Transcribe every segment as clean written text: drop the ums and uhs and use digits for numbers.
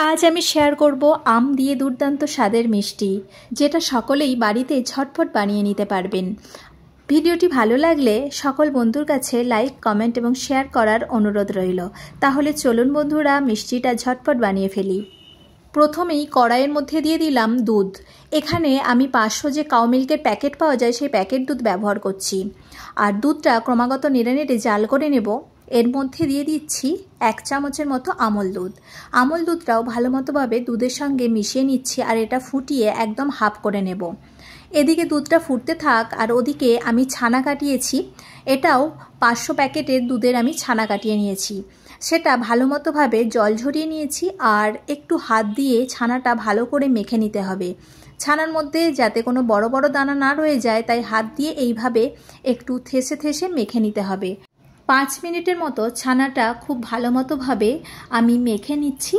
আজ আমি শেয়ার করব আম দিয়ে দুর্দান্ত স্বাদের মিষ্টি, যেটা সকলেই বাড়িতে ঝটপট বানিয়ে নিতে পারবেন। ভিডিওটি ভালো লাগলে সকল বন্ধুর কাছে লাইক, কমেন্ট এবং শেয়ার করার অনুরোধ রইল। তাহলে চলুন বন্ধুরা, মিষ্টিটা ঝটপট বানিয়ে ফেলি। প্রথমেই কড়াইয়ের মধ্যে দিয়ে দিলাম দুধ। এখানে আমি 500 যে কাউ মিল্কের প্যাকেট পাওয়া যায় সেই প্যাকেট দুধ ব্যবহার করছি। আর দুধটা ক্রমাগত নেড়ে নেড়ে জাল করে নেব। এর মধ্যে দিয়ে দিচ্ছি 1 চামচের মতো আমল দুধ। আমল দুধটাও ভালো মতোভাবে দুধের সঙ্গে মিশিয়ে নিচ্ছি আর এটা ফুটিয়ে একদম হাফ করে নেব। এদিকে দুধটা ফুটতে থাক আর ওদিকে আমি ছানা কাটিয়েছি। এটাও 500 প্যাকেটের দুধের আমি ছানা কাটিয়ে নিয়েছি। সেটা ভালো মতোভাবে জল ঝরিয়ে নিয়েছি আর একটু হাত দিয়ে ছানাটা ভালো করে মেখে নিতে হবে। ছানার মধ্যে যাতে কোনো বড় বড় দানা না রয়ে যায়, তাই হাত দিয়ে এইভাবে একটু থেসে থেসে মেখে নিতে হবে। 5 মিনিটের মতো ছানাটা খুব ভালো মতোভাবে আমি মেখে নিচ্ছি।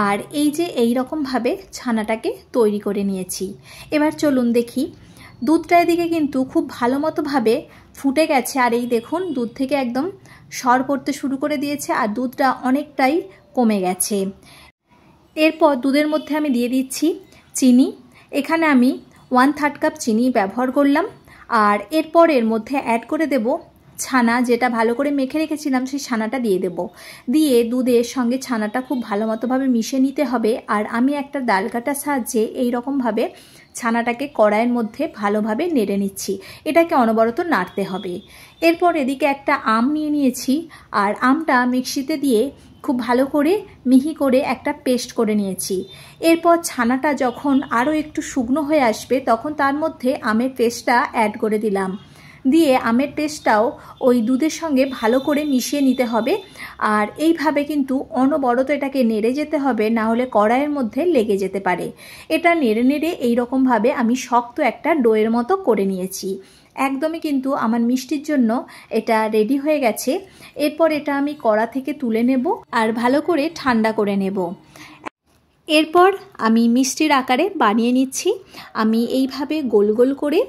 আর এই যে এই রকমভাবে ছানাটাকে তৈরি করে নিয়েছি। এবার চলুন দেখি। দুধটা এদিকে কিন্তু খুব ভালো মতোভাবে ফুটে গেছে আর এই দেখুন দুধ থেকে একদম সর পড়তে শুরু করে দিয়েছে আর দুধটা অনেকটাই কমে গেছে। এরপর দুধের মধ্যে আমি দিয়ে দিচ্ছি চিনি। এখানে আমি 1/3 কাপ চিনি ব্যবহার করলাম। আর এরপর এর মধ্যে অ্যাড করে দেব ছানা, যেটা ভালো করে মেখে রেখেছিলাম সেই ছানাটা দিয়ে দেব। দিয়ে দুধের সঙ্গে ছানাটা খুব ভালো মতোভাবে মিশিয়ে নিতে হবে। আর আমি একটা ডাল কাটার সাহায্যে এই রকমভাবে ছানাটাকে কড়াইয়ের মধ্যে ভালোভাবে নেড়ে নিচ্ছি। এটাকে অনবরত নাড়তে হবে। এরপর এদিকে একটা আম নিয়ে নিয়েছি আর আমটা মিক্সিতে দিয়ে খুব ভালো করে মিহি করে একটা পেস্ট করে নিয়েছি। এরপর ছানাটা যখন আরও একটু শুকনো হয়ে আসবে তখন তার মধ্যে আমের পেস্টটা অ্যাড করে দিলাম। দিয়ে আমের পেস্টটাও ওই দুধের সঙ্গে ভালো করে মিশিয়ে নিতে হবে। আর এইভাবে কিন্তু অনবরত এটাকে নেড়ে যেতে হবে, না হলে কড়াইয়ের মধ্যে লেগে যেতে পারে। এটা নেড়ে নেড়ে এইরকমভাবে আমি শক্ত একটা ডোয়ের মতো করে নিয়েছি। একদমই কিন্তু আমার মিষ্টির জন্য এটা রেডি হয়ে গেছে। এরপর এটা আমি কড়া থেকে তুলে নেব আর ভালো করে ঠান্ডা করে নেব। এরপর আমি মিষ্টির আকারে বানিয়ে নিচ্ছি। আমি এইভাবে গোল গোল করে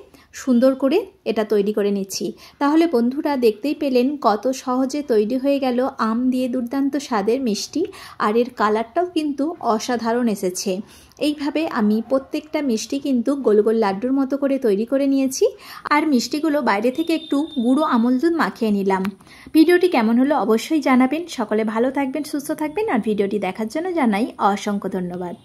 সুন্দর করে এটা তৈরি করে নিচ্ছি। তাহলে বন্ধুরা দেখতেই পেলেন কত সহজে তৈরি হয়ে গেল আম দিয়ে দুর্দান্ত স্বাদের মিষ্টি। আর এর কালারটাও কিন্তু অসাধারণ এসেছে। এইভাবে আমি প্রত্যেকটা মিষ্টি কিন্তু গোল গোল লাড্ডুর মতো করে তৈরি করে নিয়েছি। আর মিষ্টিগুলো বাইরে থেকে একটু গুঁড়ো আমল দুধ মাখিয়ে নিলাম। ভিডিওটি কেমন হলো অবশ্যই জানাবেন। সকলে ভালো থাকবেন, সুস্থ থাকবেন আর ভিডিওটি দেখার জন্য জানাই অসংখ্য ধন্যবাদ।